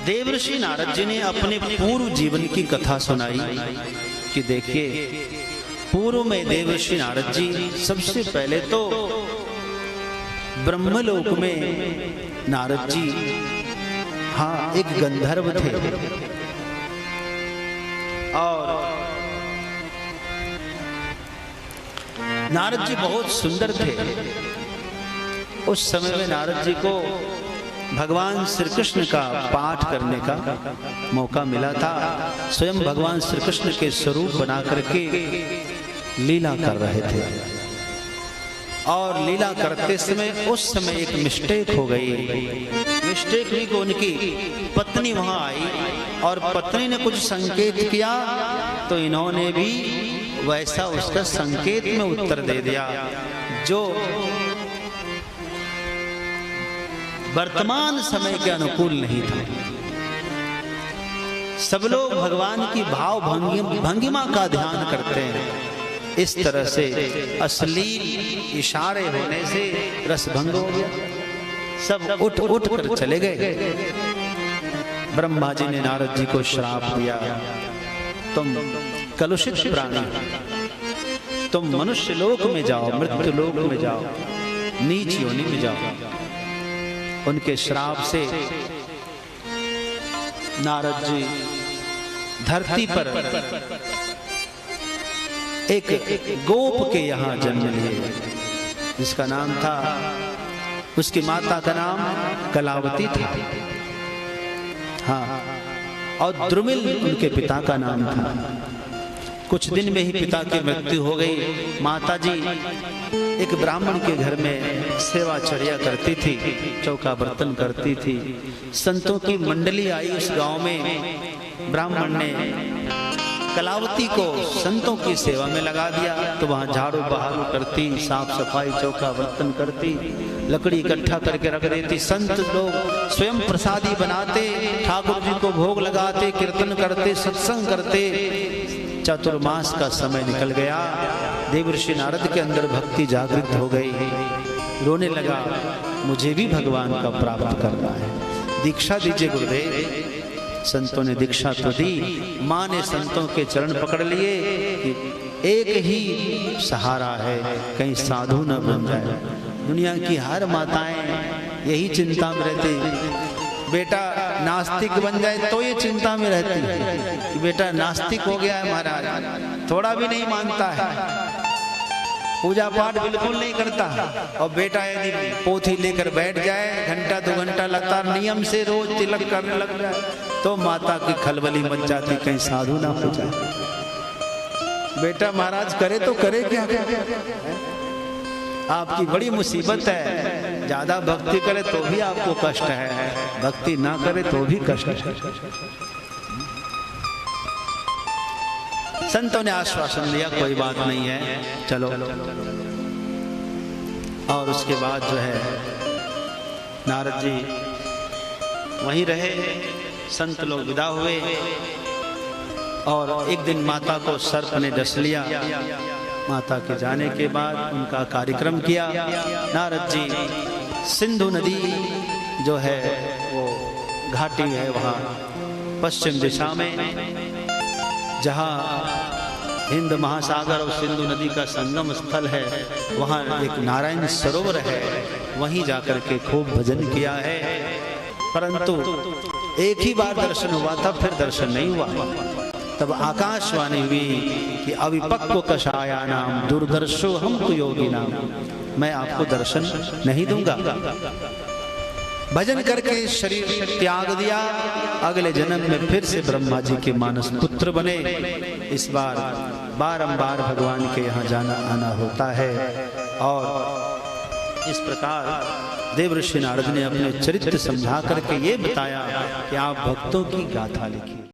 देवर्षि नारद जी ने अपने पूर्व जीवन की कथा सुनाई कि देखिए, पूर्व में देवर्षि नारद जी सबसे पहले तो ब्रह्मलोक में नारद जी एक गंधर्व थे और नारद जी बहुत सुंदर थे। उस समय में नारद जी को भगवान श्री कृष्ण का पाठ करने का मौका मिला था। स्वयं भगवान श्री कृष्ण के स्वरूप बना करके लीला कर रहे थे और लीला करते समय उस समय एक मिस्टेक हो गई। मिस्टेक हुई कि उनकी पत्नी वहां आई और पत्नी ने कुछ संकेत किया तो इन्होंने भी वैसा उसका संकेत में उत्तर दे दिया जो वर्तमान समय के अनुकूल नहीं था। सब लोग भगवान की भाव भंगिमा का ध्यान करते हैं। इस तरह से अश्लील इशारे होने से रसभंग हो गया। सब उठ कर चले गए। ब्रह्मा जी ने नारद जी को श्राप दिया, तुम कलुषित प्राणी, तुम मनुष्य लोक में जाओ, मृत्यु लोक में जाओ, नीच योनि में जाओ। उनके श्राप से नारद जी धरती पर एक गोप के यहाँ जन्म लिए, जिसका नाम था, उसकी माता का नाम कलावती था। और द्रुमिल उनके पिता का नाम था। कुछ दिन में ही पिता की मृत्यु हो गई। माता जी एक ब्राह्मण के घर में सेवा चर्या करती थी, चौका बर्तन करती थी। संतों की मंडली आई उस गांव में। ब्राह्मण ने कलावती को संतों की सेवा में लगा दिया तो वहां झाड़ू बहारू करती, साफ सफाई, चौका बर्तन करती, लकड़ी इकट्ठा करके रख देती। संत लोग स्वयं प्रसादी बनाते, ठाकुर जी को भोग लगाते, कीर्तन करते, सत्संग करते। चतुर्मास का समय निकल गया। देवर्षि नारद के अंदर भक्ति जागृत हो गई। रोने लगा, मुझे भी भगवान का प्राप्त करना है, दीक्षा दीजिए गुरुदेव। संतों ने दीक्षा तो दी। मां ने संतों के चरण पकड़ लिए कि एक ही सहारा है, कहीं साधु न बन जाए। दुनिया की हर माताएं यही चिंता में रहती, बेटा नास्तिक बन जाए तो ये चिंता में रहती है कि बेटा नास्तिक हो गया है महाराज, थोड़ा भी नहीं मानता है, पूजा पाठ बिल्कुल नहीं करता। और बेटा यदि पोथी लेकर बैठ जाए, घंटा 2 घंटा लगातार नियम से रोज तिलक करने लग जाए तो माता की खलबली मच जाती, कहीं साधु ना हो जाए। बेटा महाराज करे तो करे क्या? आपकी बड़ी मुसीबत है। ज्यादा भक्ति करे तो भी आपको कष्ट है, भक्ति ना करे तो भी कष्ट है। संतों ने आश्वासन दिया, कोई बात नहीं है, चलो। और उसके बाद जो है नारद जी वहीं रहे। संत लोग विदा हुए और एक दिन माता को सर्प ने डस लिया। माता के जाने के बाद उनका कार्यक्रम किया। नारद जी सिंधु नदी जो है वो घाटी है, वहाँ पश्चिम दिशा में जहाँ हिंद महासागर और सिंधु नदी का संगम स्थल है, वहाँ एक नारायण सरोवर है, वहीं जाकर के खूब भजन किया है। परंतु एक ही बार दर्शन हुआ था, फिर दर्शन नहीं हुआ। तब आकाशवाणी हुई कि अविपक्व कषाया नाम दुर्दर्शो हमको योगी नाम, मैं आपको दर्शन नहीं दूंगा। भजन करके शरीर त्याग दिया। अगले जन्म में फिर से ब्रह्मा जी के मानस पुत्र बने। इस बार बारंबार भगवान के यहाँ जाना आना होता है। और इस प्रकार देवर्षि नारद ने अपने चरित्र समझा करके ये बताया कि आप भक्तों की गाथा लिखिए।